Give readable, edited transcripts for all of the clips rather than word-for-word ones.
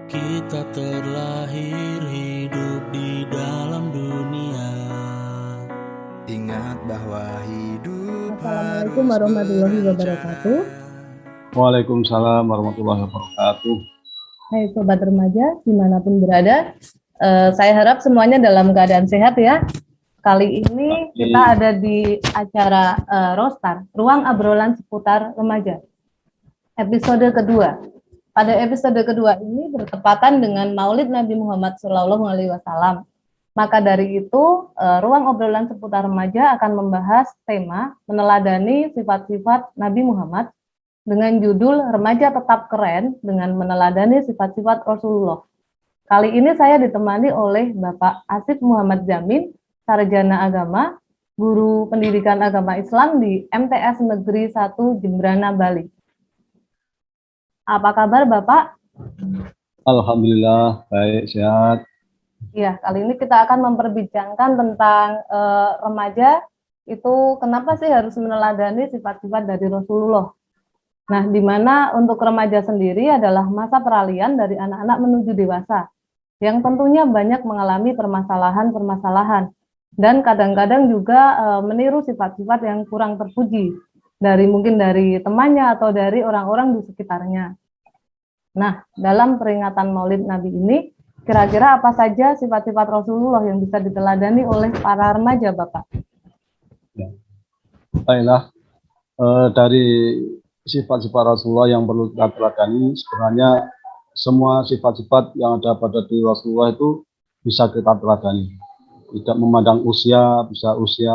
Kita terlahir hidup di dalam dunia. Ingat bahwa hidup Assalamualaikum warahmatullahi wabarakatuh. Waalaikumsalam warahmatullahi wabarakatuh. Hai Sobat Remaja, dimanapun berada, saya harap semuanya dalam keadaan sehat ya. Kali ini kita ada di acara Rostar, Ruang Obrolan Seputar Remaja, episode kedua. Pada episode kedua ini bertepatan dengan Maulid Nabi Muhammad SAW. Maka dari itu, Ruang Obrolan Seputar Remaja akan membahas tema meneladani sifat-sifat Nabi Muhammad dengan judul Remaja Tetap Keren dengan meneladani sifat-sifat Rasulullah. Kali ini saya ditemani oleh Bapak Asif Muhammad Jamin, Sarjana Agama, Guru Pendidikan Agama Islam di MTS Negeri 1 Jembrana, Bali. Apa kabar Bapak? Alhamdulillah, baik, sehat. Ya, kali ini kita akan memperbincangkan tentang remaja itu kenapa sih harus meneladani sifat-sifat dari Rasulullah. Nah, di mana untuk remaja sendiri adalah masa peralihan dari anak-anak menuju dewasa, yang tentunya banyak mengalami permasalahan-permasalahan, dan kadang-kadang juga meniru sifat-sifat yang kurang terpuji, mungkin dari temannya atau dari orang-orang di sekitarnya. Nah, dalam peringatan Maulid Nabi ini, kira-kira apa saja sifat-sifat Rasulullah yang bisa diteladani oleh para remaja, Bapak? Ya. Baiklah, dari sifat-sifat Rasulullah yang perlu kita teladani, sebenarnya semua sifat-sifat yang ada pada diri Rasulullah itu bisa kita teladani. Tidak memandang usia, bisa usia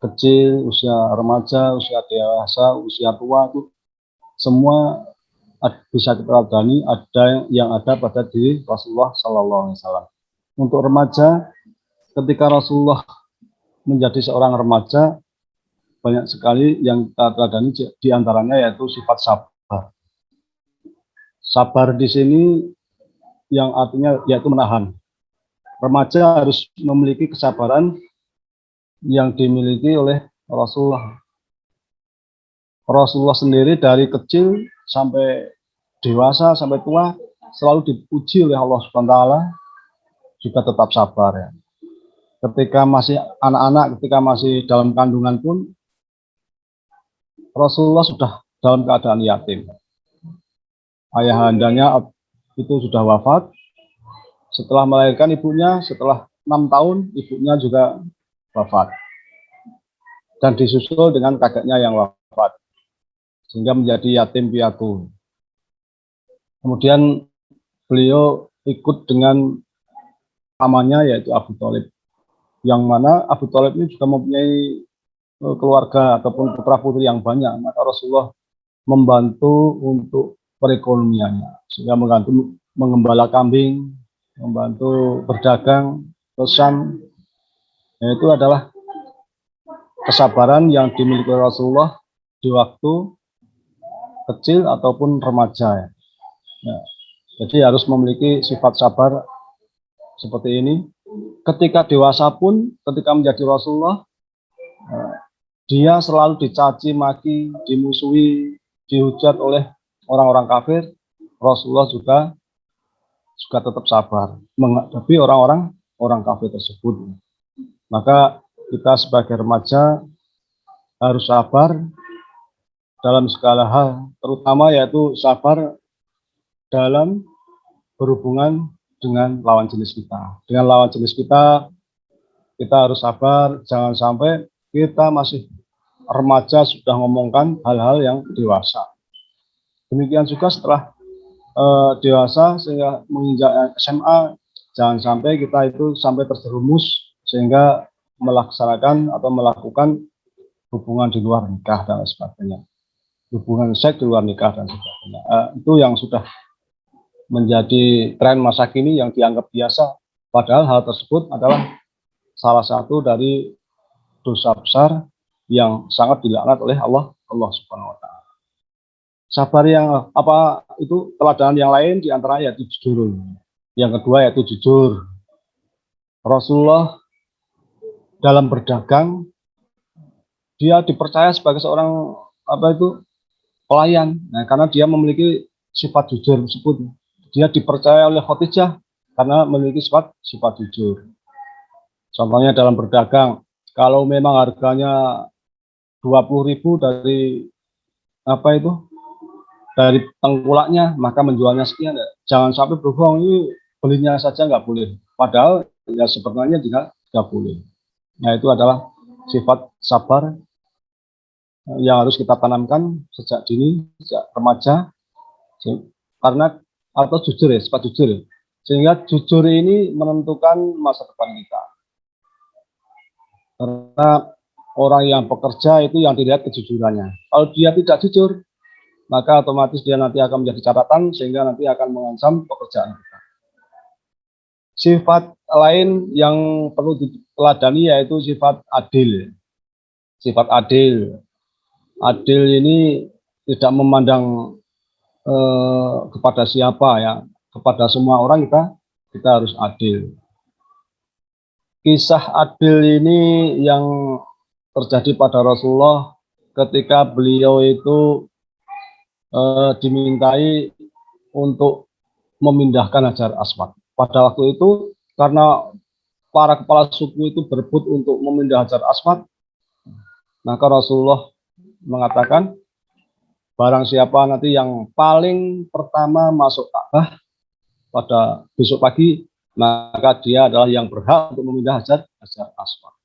kecil, usia remaja, usia dewasa, usia tua, itu semua bisa kita teladani ada yang ada pada diri Rasulullah SAW. Untuk remaja, ketika Rasulullah menjadi seorang remaja, banyak sekali yang kita teladani, diantaranya yaitu sifat sabar. Sabar di sini yang artinya yaitu menahan. Remaja harus memiliki kesabaran yang dimiliki oleh Rasulullah. Rasulullah sendiri dari kecil sampai dewasa, sampai tua, selalu dipuji oleh Allah SWT, juga tetap sabar ya. Ketika masih anak-anak, ketika masih dalam kandungan pun, Rasulullah sudah dalam keadaan yatim. Ayahandanya itu sudah wafat. Setelah melahirkan ibunya, setelah 6 tahun, ibunya juga wafat. Dan disusul dengan kakeknya yang wafat. Sehingga menjadi yatim piatu. Kemudian beliau ikut dengan pamannya yaitu Abu Thalib. Yang mana Abu Thalib ini juga mempunyai keluarga ataupun putra putri yang banyak. Maka Rasulullah membantu untuk perekonomiannya. Sehingga membantu mengembala kambing, membantu berdagang, pesan. Itu adalah kesabaran yang dimiliki Rasulullah di waktu kecil ataupun remaja. Ya. Jadi harus memiliki sifat sabar seperti ini. Ketika dewasa pun, ketika menjadi Rasulullah, dia selalu dicaci maki, dimusuhi, dihujat oleh orang-orang kafir. Rasulullah juga tetap sabar menghadapi orang kafir tersebut. Maka kita sebagai remaja harus sabar dalam segala hal, terutama yaitu sabar dalam berhubungan dengan lawan jenis kita. Dengan lawan jenis kita harus sabar, jangan sampai kita masih remaja sudah ngomongkan hal-hal yang dewasa. Demikian juga setelah dewasa sehingga menginjak SMA, jangan sampai kita itu sampai terjerumus sehingga melaksanakan atau melakukan hubungan di luar nikah dan sebagainya. Hubungan seks di luar nikah dan sebagainya. Itu yang sudah menjadi tren masa kini yang dianggap biasa. Padahal hal tersebut adalah salah satu dari dosa besar yang sangat dilaknat oleh Allah Subhanahu wa Ta'ala. Sabar yang apa itu teladan yang lain diantaranya yaitu jujur. Yang kedua yaitu jujur. Rasulullah dalam berdagang dia dipercaya sebagai seorang pelayan. Nah, karena dia memiliki sifat jujur tersebut. dia dipercaya oleh Khadijah karena memiliki sifat jujur. Contohnya dalam berdagang, kalau memang harganya 20.000 dari dari tengkulaknya, maka menjualnya sekian. Jangan sampai berbohong, ini belinya saja nggak boleh. Padahal ya sebenarnya juga nggak boleh. Nah, itu adalah sifat sabar yang harus kita tanamkan sejak dini, sejak remaja, karena atau jujur ya, sifat jujur ya. Sehingga jujur ini menentukan masa depan kita. Karena orang yang bekerja itu yang dilihat kejujurannya. Kalau dia tidak jujur, maka otomatis dia nanti akan menjadi catatan sehingga nanti akan mengancam pekerjaan kita. Sifat lain yang perlu diteladani yaitu sifat adil. Sifat adil. Adil ini tidak memandang kepada siapa ya, kepada semua orang kita harus adil. Kisah adil ini yang terjadi pada Rasulullah ketika beliau itu dimintai untuk memindahkan Hajar Aswad. Pada waktu itu karena para kepala suku itu berebut untuk memindah Hajar Aswad, maka Rasulullah mengatakan barang siapa nanti yang paling pertama masuk Ka'bah pada besok pagi, maka dia adalah yang berhak untuk memindah Hajar Aswad.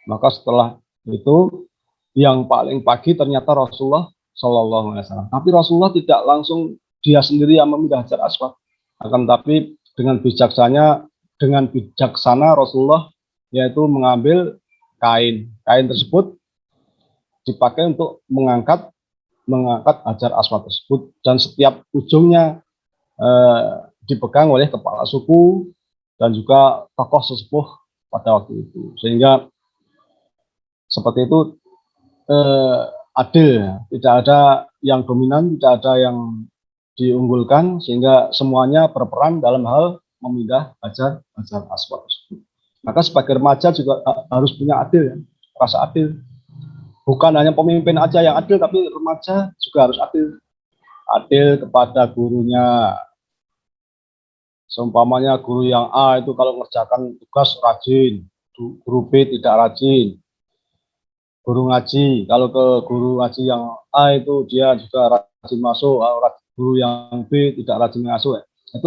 Maka setelah itu yang paling pagi ternyata Rasulullah Shallallahu Alaihi Wasallam. Tapi Rasulullah tidak langsung dia sendiri yang memindah Hajar Aswad, akan tapi dengan bijaksana Rasulullah yaitu mengambil kain tersebut dipakai untuk mengangkat Hajar Aswad tersebut, dan setiap ujungnya dipegang oleh kepala suku dan juga tokoh sesepuh pada waktu itu, sehingga seperti itu adil, tidak ada yang dominan, tidak ada yang diunggulkan, sehingga semuanya berperan dalam hal memindah Hajar Aswad tersebut. Maka sebagai remaja juga harus punya adil ya, rasa adil. Bukan hanya pemimpin aja yang adil, tapi remaja juga harus adil. Adil kepada gurunya. Seumpamanya guru yang A itu kalau mengerjakan tugas rajin, guru B tidak rajin. Guru ngaji, kalau ke guru ngaji yang A itu dia juga rajin masuk, guru yang B tidak rajin masuk. Itu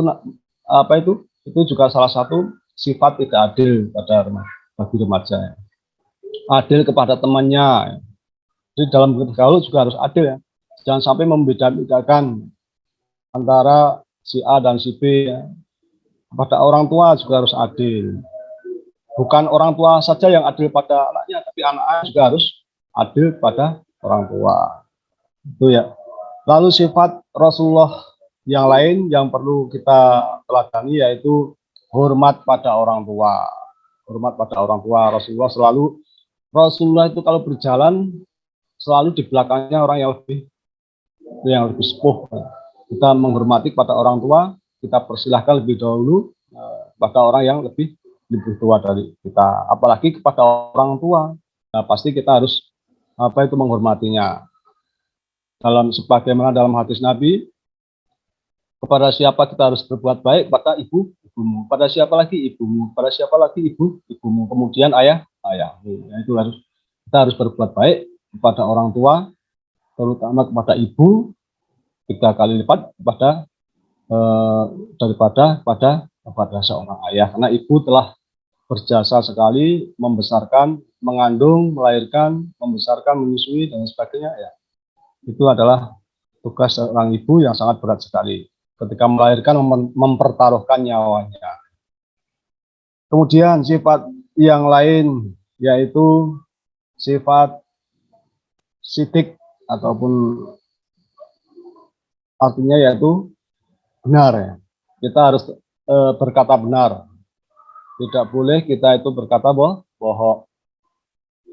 itu juga salah satu sifat tidak adil bagi remaja. Adil kepada temannya. Jadi dalam bergaul juga harus adil ya. Jangan sampai membeda-bedakan antara si A dan si B ya. Pada orang tua juga harus adil. Bukan orang tua saja yang adil pada anaknya, tapi anak-anak juga harus adil pada orang tua. Itu ya. Lalu sifat Rasulullah yang lain yang perlu kita teladani yaitu hormat pada orang tua. Hormat pada orang tua. Rasulullah itu kalau berjalan selalu di belakangnya orang yang lebih sepuh. Kita menghormati pada orang tua, kita persilahkan lebih dahulu pada orang yang lebih tua dari kita. Apalagi kepada orang tua, nah, pasti kita harus menghormatinya. Sebagaimana dalam hadis Nabi, kepada siapa kita harus berbuat baik, pada ibumu, pada siapa lagi ibumu, pada siapa lagi ibumu, kemudian ayahmu. Nah, itu kita harus berbuat baik kepada orang tua, terutama kepada ibu 3 kali lipat daripada kepada seorang ayah, karena ibu telah berjasa sekali membesarkan, mengandung, melahirkan, membesarkan, menyusui dan sebagainya ya. Itu adalah tugas seorang ibu yang sangat berat sekali ketika melahirkan, mempertaruhkan nyawanya. Kemudian sifat yang lain yaitu sifat sidik, ataupun artinya yaitu benar ya. Kita harus berkata benar. Tidak boleh kita itu berkata bohong.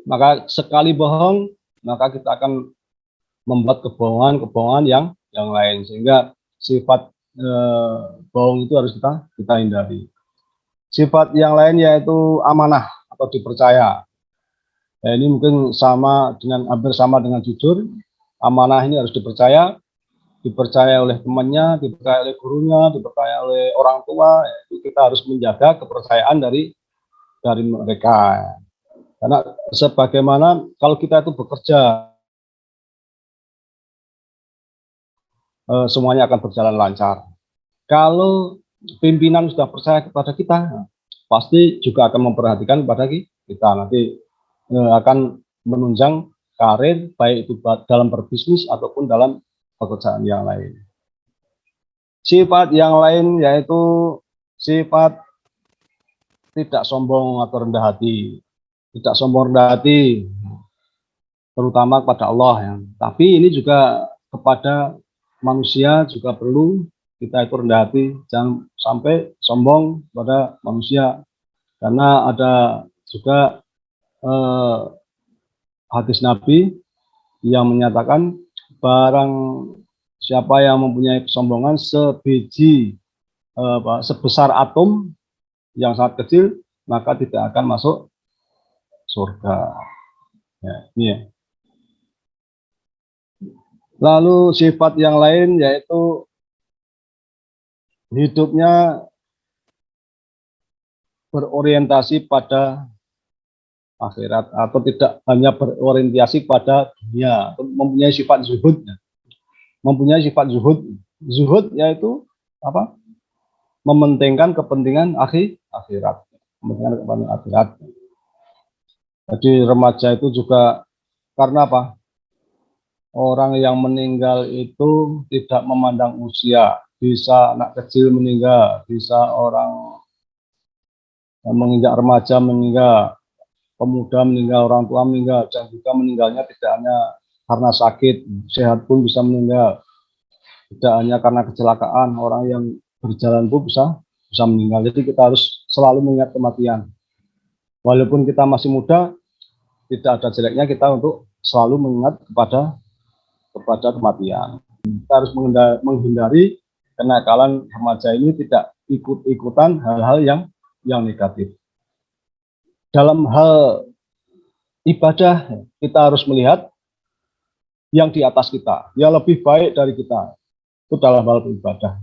Maka sekali bohong, maka kita akan membuat kebohongan yang lain, sehingga sifat bohong itu harus kita hindari. Sifat yang lain yaitu amanah atau dipercaya. Ya, ini mungkin hampir sama dengan jujur. Amanah ini harus dipercaya. dipercaya oleh temannya, dipercaya oleh gurunya, dipercaya oleh orang tua, itu kita harus menjaga kepercayaan dari mereka. Karena sebagaimana kalau kita itu bekerja, semuanya akan berjalan lancar. Kalau pimpinan sudah percaya kepada kita, pasti juga akan memperhatikan kepada kita. Nanti akan menunjang karir, baik itu dalam berbisnis ataupun dalam pekerjaan yang lain. Sifat yang lain yaitu sifat tidak sombong atau rendah hati. Tidak sombong rendah hati, terutama kepada Allah ya. Tapi ini juga kepada manusia juga perlu kita itu rendah hati, jangan sampai sombong pada manusia. Karena ada juga hadis Nabi yang menyatakan barang siapa yang mempunyai kesombongan sebesar atom yang sangat kecil, maka tidak akan masuk surga. Ya, ini ya. Lalu sifat yang lain yaitu hidupnya berorientasi pada akhirat atau tidak hanya berorientasi pada dunia, atau mempunyai sifat zuhud. Mempunyai sifat zuhud. Zuhud yaitu apa? Mementingkan kepentingan akhirat. Mementingkan kepentingan akhirat. Jadi remaja itu juga karena apa? Orang yang meninggal itu tidak memandang usia, bisa anak kecil meninggal, bisa orang yang menginjak remaja meninggal, pemuda meninggal, orang tua meninggal, dan juga meninggalnya tidak hanya karena sakit, sehat pun bisa meninggal. Tidak hanya karena kecelakaan, orang yang berjalan pun bisa meninggal. Jadi kita harus selalu mengingat kematian. Walaupun kita masih muda, tidak ada jeleknya kita untuk selalu mengingat kepada kematian. Kita harus menghindari kenakalan remaja ini, tidak ikut-ikutan hal-hal yang negatif. Dalam hal ibadah, kita harus melihat yang di atas kita, yang lebih baik dari kita. Itu dalam hal ibadah.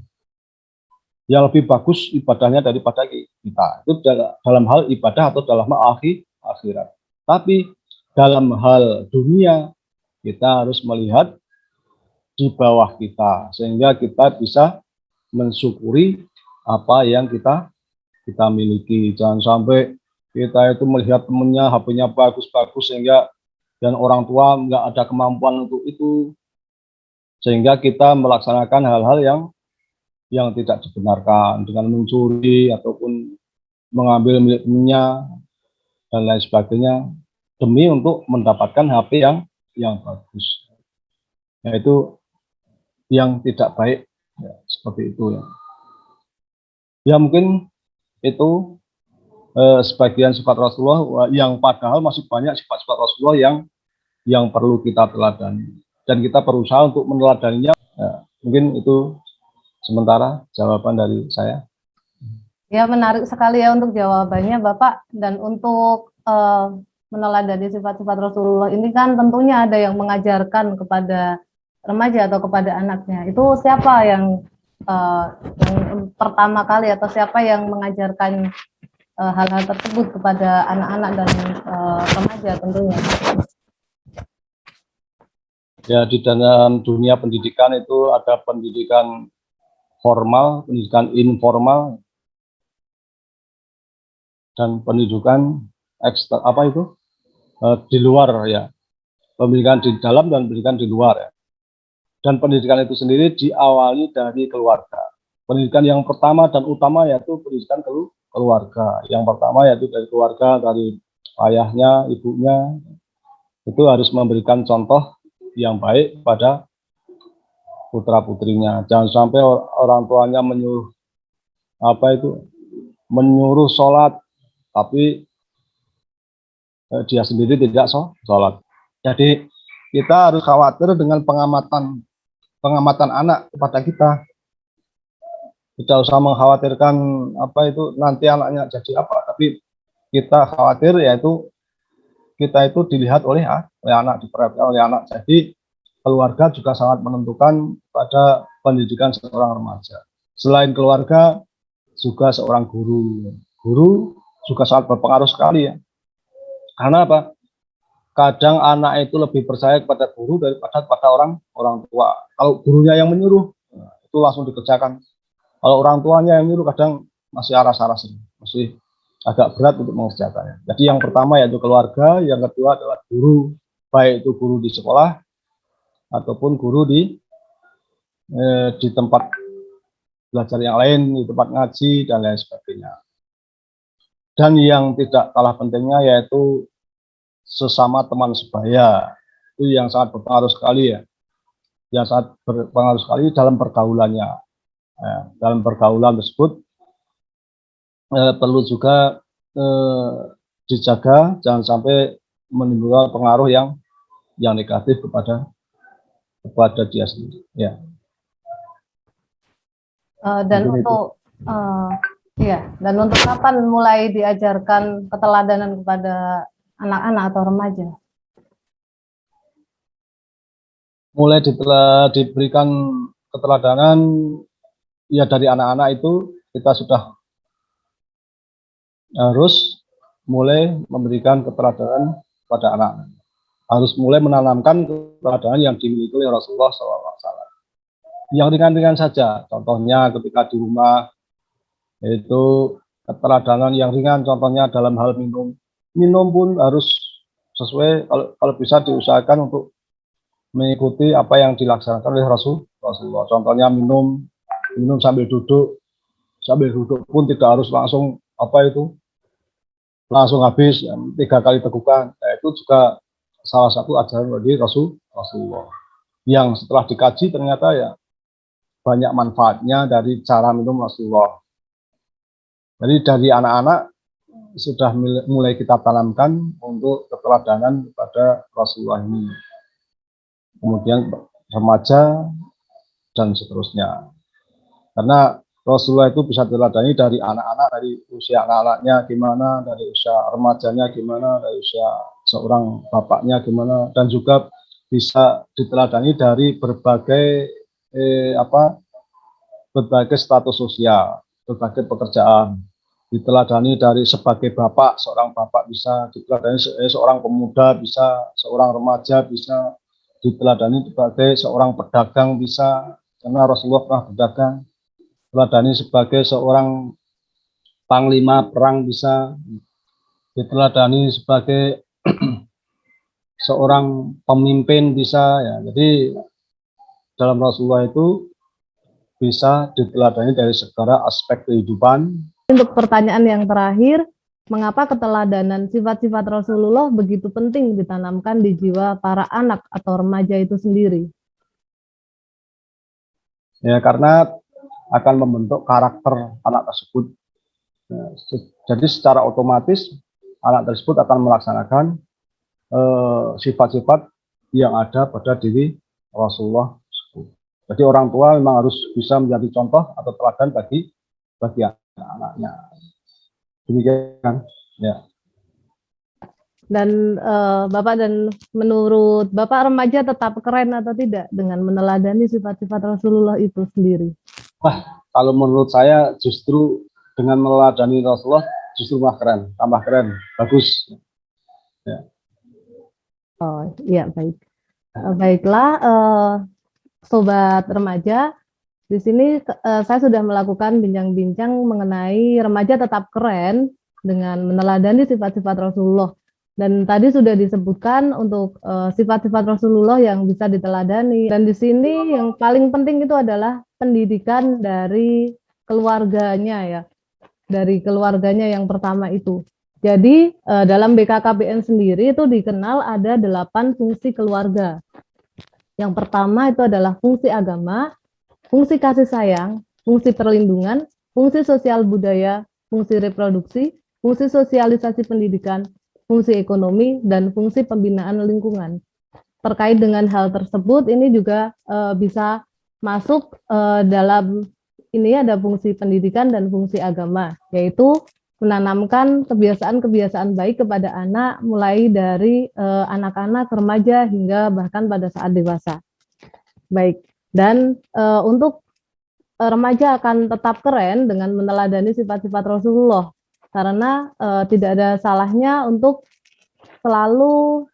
Yang lebih bagus ibadahnya daripada kita. Itu dalam hal ibadah atau dalam hal akhirat. Tapi dalam hal dunia, kita harus melihat di bawah kita, sehingga kita bisa mensyukuri apa yang kita miliki. Jangan sampai kita itu melihat temennya HP-nya bagus-bagus sehingga dan orang tua nggak ada kemampuan untuk itu, sehingga kita melaksanakan hal-hal yang tidak dibenarkan dengan mencuri ataupun mengambil milik temannya dan lain sebagainya demi untuk mendapatkan HP yang bagus. Yaitu yang tidak baik ya, seperti itu ya. Ya mungkin itu sebagian sifat Rasulullah yang padahal masih banyak sifat-sifat Rasulullah yang perlu kita teladani dan kita berusaha untuk meneladaninya. Ya, mungkin itu sementara jawaban dari saya. Ya, menarik sekali ya untuk jawabannya Bapak. Dan untuk meneladani sifat-sifat Rasulullah ini kan tentunya ada yang mengajarkan kepada remaja atau kepada anaknya. Itu siapa yang pertama kali atau siapa yang mengajarkan hal-hal tersebut kepada anak-anak dan remaja tentunya? Ya, di dalam dunia pendidikan itu ada pendidikan formal, pendidikan informal, dan pendidikan di luar ya. Pendidikan di dalam dan pendidikan di luar ya. Dan pendidikan itu sendiri diawali dari keluarga. Pendidikan yang pertama dan utama yaitu pendidikan keluarga. Yang pertama yaitu dari keluarga, dari ayahnya, ibunya. Itu harus memberikan contoh yang baik pada putra-putrinya. Jangan sampai orang tuanya menyuruh sholat, tapi dia sendiri tidak sholat. Jadi kita harus khawatir dengan pengamatan anak kepada kita. Tidak usah mengkhawatirkan nanti anaknya jadi apa, tapi kita khawatir yaitu kita itu dilihat oleh anak, diperhatikan oleh anak. Jadi keluarga juga sangat menentukan pada pendidikan seorang remaja. Selain keluarga, juga seorang guru. Guru juga sangat berpengaruh sekali ya. Karena apa? Kadang anak itu lebih percaya kepada guru daripada kepada orang tua. Kalau gurunya yang menyuruh, itu langsung dikerjakan. Kalau orang tuanya yang menyuruh, kadang masih aras-aras, masih agak berat untuk mengerjakannya. Jadi yang pertama yaitu keluarga, yang kedua adalah guru, baik itu guru di sekolah ataupun guru di tempat belajar yang lain, di tempat ngaji dan lain sebagainya. Dan yang tidak kalah pentingnya yaitu sesama teman sebaya, itu yang sangat berpengaruh sekali ya, yang sangat berpengaruh sekali dalam pergaulannya. Dalam pergaulan tersebut perlu juga dijaga, jangan sampai menimbulkan pengaruh yang negatif kepada dia sendiri. Ya. Dan untuk kapan mulai diajarkan keteladanan kepada anak-anak atau remaja? Mulai diberikan keteladanan ya dari anak-anak itu kita sudah harus mulai memberikan keteladanan pada anak. Harus mulai menanamkan keteladanan yang dimiliki oleh Rasulullah SAW. Yang ringan-ringan saja, contohnya ketika di rumah, yaitu keteladanan yang ringan, contohnya dalam hal minum. Minum pun harus sesuai, kalau bisa diusahakan untuk mengikuti apa yang dilaksanakan oleh Rasulullah. Contohnya minum sambil duduk pun tidak harus langsung langsung habis 3 kali tegukan. Nah, itu juga salah satu ajaran dari Rasulullah yang setelah dikaji ternyata ya banyak manfaatnya dari cara minum Rasulullah. Jadi dari anak-anak sudah mulai kita tanamkan untuk keteladanan kepada Rasulullah ini. Kemudian remaja dan seterusnya. Karena Rasulullah itu bisa diteladani dari anak-anak, dari usia anak-anaknya gimana, dari usia remajanya gimana, dari usia seorang bapaknya gimana, dan juga bisa diteladani dari berbagai status sosial, berbagai pekerjaan. Diteladani dari sebagai bapak, seorang bapak bisa diteladani seorang pemuda, bisa seorang remaja, bisa diteladani sebagai seorang pedagang, bisa, karena Rasulullah pernah berdagang. Diteladani sebagai seorang panglima perang, bisa diteladani sebagai seorang pemimpin, bisa ya. Jadi dalam Rasulullah itu bisa diteladani dari segala aspek kehidupan. Untuk pertanyaan yang terakhir, mengapa keteladanan sifat-sifat Rasulullah begitu penting ditanamkan di jiwa para anak atau remaja itu sendiri? Ya, karena akan membentuk karakter anak tersebut. Jadi secara otomatis anak tersebut akan melaksanakan sifat-sifat yang ada pada diri Rasulullah. Jadi orang tua memang harus bisa menjadi contoh atau teladan bagi anak-anaknya. Demikian ya. Dan Bapak, dan menurut Bapak remaja tetap keren atau tidak dengan meneladani sifat-sifat Rasulullah itu sendiri? Kalau menurut saya justru dengan meneladani Rasulullah justru malah keren, tambah keren, bagus. Ya. Oh iya, baik. Baiklah, sobat remaja, di sini saya sudah melakukan bincang-bincang mengenai remaja tetap keren dengan meneladani sifat-sifat Rasulullah. Dan tadi sudah disebutkan untuk sifat-sifat Rasulullah yang bisa diteladani. Dan di sini yang paling penting itu adalah pendidikan dari keluarganya ya. Dari keluarganya yang pertama itu. Jadi dalam BKKBN sendiri itu dikenal ada 8 fungsi keluarga. Yang pertama itu adalah fungsi agama, fungsi kasih sayang, fungsi perlindungan, fungsi sosial budaya, fungsi reproduksi, fungsi sosialisasi pendidikan, fungsi ekonomi, dan fungsi pembinaan lingkungan. Terkait dengan hal tersebut, ini juga bisa masuk dalam, ini ada fungsi pendidikan dan fungsi agama, yaitu menanamkan kebiasaan-kebiasaan baik kepada anak, mulai dari anak-anak, remaja, hingga bahkan pada saat dewasa. Baik. Dan untuk remaja akan tetap keren dengan meneladani sifat-sifat Rasulullah, karena tidak ada salahnya untuk selalu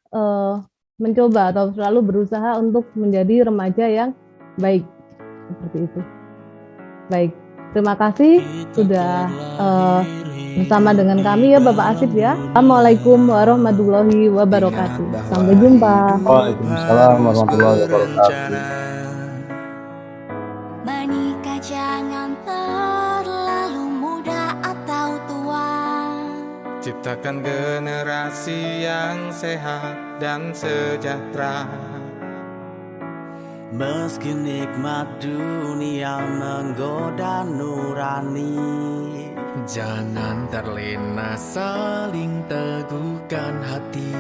mencoba atau selalu berusaha untuk menjadi remaja yang baik, seperti itu. Baik, terima kasih sudah bersama dengan kami ya Bapak Asif ya. Assalamualaikum warahmatullahi wabarakatuh. Sampai jumpa. Waalaikumsalam warahmatullahi wabarakatuh. Menikah jangan terlalu muda atau tua. Ciptakan generasi yang sehat dan sejahtera. Meski nikmat dunia menggoda nurani, jangan terlena, saling teguhkan hati.